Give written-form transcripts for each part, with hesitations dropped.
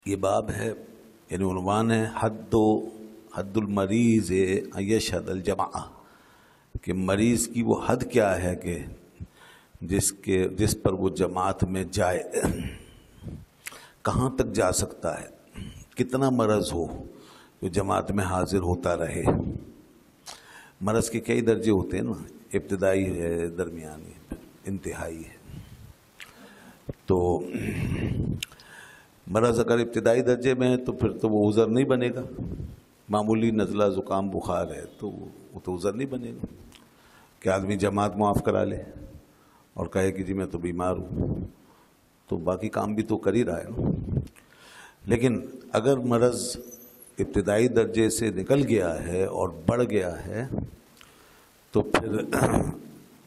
یہ باب ہے، یعنی عنوان ہے حد المریض یشہد الجماعہ، کہ مریض کی وہ حد کیا ہے کہ جس پر وہ جماعت میں جائے، کہاں تک جا سکتا ہے، کتنا مرض ہو جو جماعت میں حاضر ہوتا رہے۔ مرض کے کئی درجے ہوتے ہیں نا، ابتدائی ہے، درمیانی ہے، انتہائی ہے۔ تو مرض اگر ابتدائی درجے میں ہے تو پھر تو وہ عذر نہیں بنے گا۔ معمولی نزلہ زکام بخار ہے تو وہ تو عذر نہیں بنے گا کہ آدمی جماعت معاف کرا لے اور کہے کہ جی میں تو بیمار ہوں، تو باقی کام بھی تو کر ہی رہا ہے نا۔ لیکن اگر مرض ابتدائی درجے سے نکل گیا ہے اور بڑھ گیا ہے تو پھر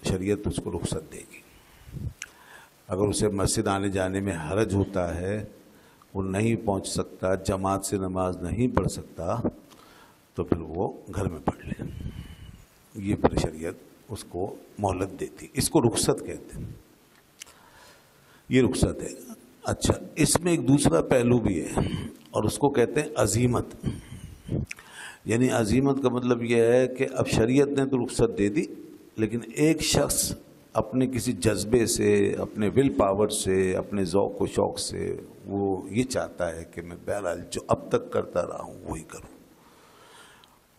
شریعت اس کو رخصت دے گی۔ اگر اسے مسجد آنے جانے میں حرج ہوتا ہے، وہ نہیں پہنچ سکتا، جماعت سے نماز نہیں پڑھ سکتا، تو پھر وہ گھر میں پڑھ لے۔ یہ پھر شریعت اس کو مہلت دیتی، اس کو رخصت کہتے ہیں۔ یہ رخصت ہے۔ اچھا، اس میں ایک دوسرا پہلو بھی ہے اور اس کو کہتے ہیں عزیمت۔ یعنی عزیمت کا مطلب یہ ہے کہ اب شریعت نے تو رخصت دے دی، لیکن ایک شخص اپنے کسی جذبے سے، اپنے ول پاور سے، اپنے ذوق و شوق سے وہ یہ چاہتا ہے کہ میں بہرحال جو اب تک کرتا رہا ہوں وہی کروں،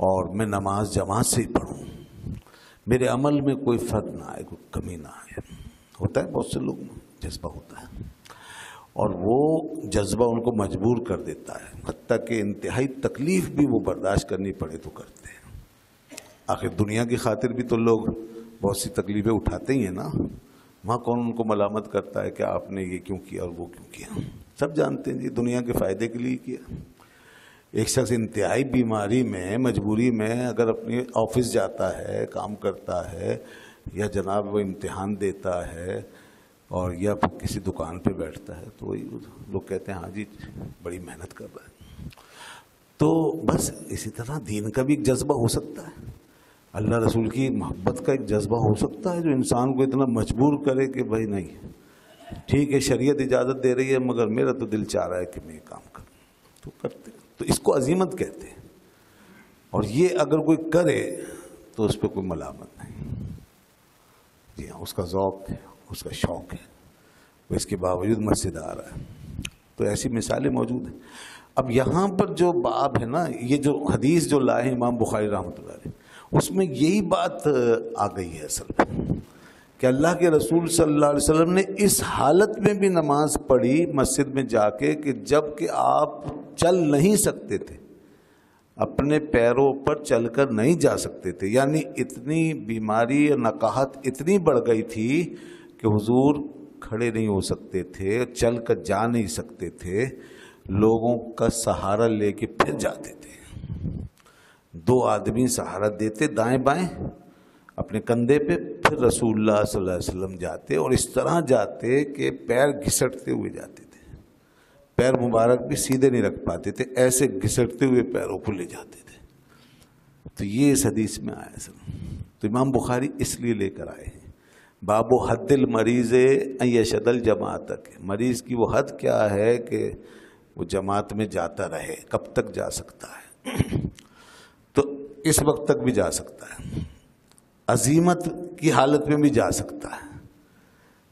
اور میں نماز جماعت سے ہی پڑھوں، میرے عمل میں کوئی فرق نہ آئے، کوئی کمی نہ آئے۔ ہوتا ہے بہت سے لوگ میں جذبہ ہوتا ہے، اور وہ جذبہ ان کو مجبور کر دیتا ہے، حتیٰ کہ انتہائی تکلیف بھی وہ برداشت کرنی پڑے تو کرتے ہیں۔ آخر دنیا کی خاطر بھی تو لوگ بہت سی تکلیفیں اٹھاتے ہی ہیں نا۔ وہاں کون ان کو ملامت کرتا ہے کہ آپ نے یہ کیوں کیا اور وہ کیوں کیا؟ سب جانتے ہیں جی دنیا کے فائدے کے لیے کیا۔ ایک شخص انتہائی بیماری میں، مجبوری میں اگر اپنی آفس جاتا ہے، کام کرتا ہے، یا جناب وہ امتحان دیتا ہے اور یا پھر کسی دکان پہ بیٹھتا ہے، تو وہی لوگ کہتے ہیں ہاں جی بڑی محنت کر رہا ہے۔ تو بس اسی طرح دین کا بھی ایک جذبہ ہو سکتا ہے، اللہ رسول کی محبت کا ایک جذبہ ہو سکتا ہے جو انسان کو اتنا مجبور کرے کہ بھائی نہیں ٹھیک ہے شریعت اجازت دے رہی ہے مگر میرا تو دل چاہ رہا ہے کہ میں یہ کام کروں، تو کرتے ہیں۔ تو اس کو عزیمت کہتے ہیں، اور یہ اگر کوئی کرے تو اس پہ کوئی ملامت نہیں۔ جی ہاں، اس کا ذوق ہے، اس کا شوق ہے، وہ اس کے باوجود مسجد آ رہا ہے۔ تو ایسی مثالیں موجود ہیں۔ اب یہاں پر جو باب ہے نا، یہ جو حدیث جو لائے امام بخاری رحمۃ اللہ علیہ، اس میں یہی بات آ گئی ہے اصل میں، کہ اللہ کے رسول صلی اللہ علیہ وسلم نے اس حالت میں بھی نماز پڑھی مسجد میں جا کے کہ جب کہ آپ چل نہیں سکتے تھے، اپنے پیروں پر چل کر نہیں جا سکتے تھے، یعنی اتنی بیماری اور نقاہت اتنی بڑھ گئی تھی کہ حضور کھڑے نہیں ہو سکتے تھے، چل کر جا نہیں سکتے تھے، لوگوں کا سہارا لے کے پھر جاتے تھے۔ دو آدمی سہارا دیتے دائیں بائیں اپنے کندھے پہ، پھر رسول اللہ صلی اللہ علیہ وسلم جاتے، اور اس طرح جاتے کہ پیر گھسٹتے ہوئے جاتے تھے، پیر مبارک بھی سیدھے نہیں رکھ پاتے تھے، ایسے گھسٹتے ہوئے پیروں کو لے جاتے تھے۔ تو یہ اس حدیث میں آیا سب۔ تو امام بخاری اس لیے لے کر آئے ہیں باب حد المریض ان یشہد الجماعۃ، مریض کی وہ حد کیا ہے کہ وہ جماعت میں جاتا رہے، کب تک جا سکتا ہے؟ تو اس وقت تک بھی جا سکتا ہے، عزیمت کی حالت میں بھی جا سکتا ہے،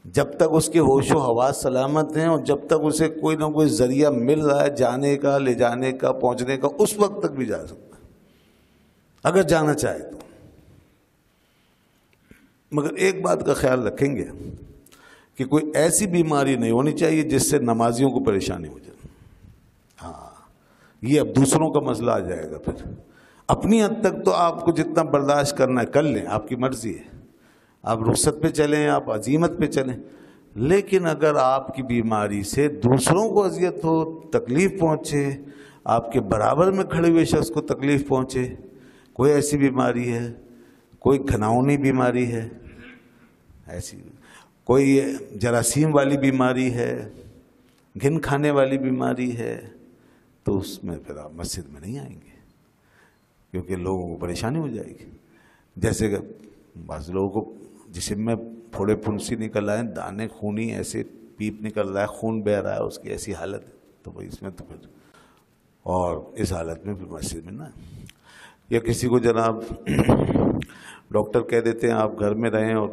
جب تک اس کے ہوش و حواس سلامت ہیں، اور جب تک اسے کوئی نہ کوئی ذریعہ مل رہا ہے جانے کا، لے جانے کا، پہنچنے کا، اس وقت تک بھی جا سکتا ہے اگر جانا چاہے تو۔ مگر ایک بات کا خیال رکھیں گے کہ کوئی ایسی بیماری نہیں ہونی چاہیے جس سے نمازیوں کو پریشانی ہو جائے۔ ہاں، یہ اب دوسروں کا مسئلہ آ جائے گا۔ پھر اپنی حد تک تو آپ کو جتنا برداشت کرنا ہے کر لیں، آپ کی مرضی ہے، آپ رخصت پہ چلیں، آپ عزیمت پہ چلیں، لیکن اگر آپ کی بیماری سے دوسروں کو اذیت ہو، تکلیف پہنچے، آپ کے برابر میں کھڑے ہوئے شخص کو تکلیف پہنچے، کوئی ایسی بیماری ہے، کوئی گھناؤنی بیماری ہے، ایسی کوئی جراثیم والی بیماری ہے، گھن کھانے والی بیماری ہے، تو اس میں پھر آپ مسجد میں نہیں آئیں گے، کیونکہ لوگوں کو پریشانی ہو جائے گی۔ جیسے کہ بعض لوگوں کو جسم میں پھوڑے پھنسی نکل رہے ہیں، دانے خونی ایسے پیپ نکل رہا ہے، خون بہہ رہا ہے، اس کی ایسی حالت ہے، تو بھائی اس میں تو پھر، اور اس حالت میں پھر مسجد میں نہ، یا کسی کو جناب ڈاکٹر کہہ دیتے ہیں آپ گھر میں رہیں اور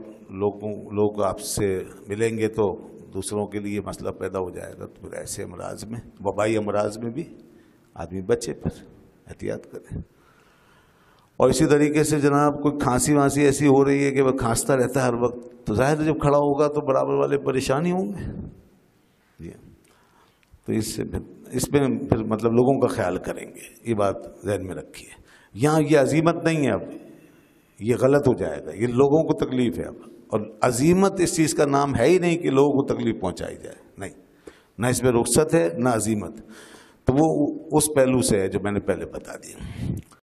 لوگ آپ سے ملیں گے تو دوسروں کے لیے مسئلہ پیدا ہو جائے گا، تو پھر ایسے امراض میں، وبائی امراض میں بھی آدمی بچے، پھر احتیاط کرے۔ اور اسی طریقے سے جناب کوئی کھانسی وانسی ایسی ہو رہی ہے کہ وہ کھانستا رہتا ہے ہر وقت، تو ظاہر ہے جب کھڑا ہوگا تو برابر والے پریشانی ہوں گے جی، تو اس میں پھر مطلب لوگوں کا خیال کریں گے، یہ بات ذہن میں رکھیے۔ یہاں یہ عزیمت نہیں ہے، اب یہ غلط ہو جائے گا، یہ لوگوں کو تکلیف ہے اب، اور عزیمت اس چیز کا نام ہے ہی نہیں کہ لوگوں کو تکلیف پہنچائی جائے، نہیں، نہ اس میں رخصت ہے نہ عزیمت، تو وہ اس پہلو سے ہے جو میں نے پہلے بتا دیا۔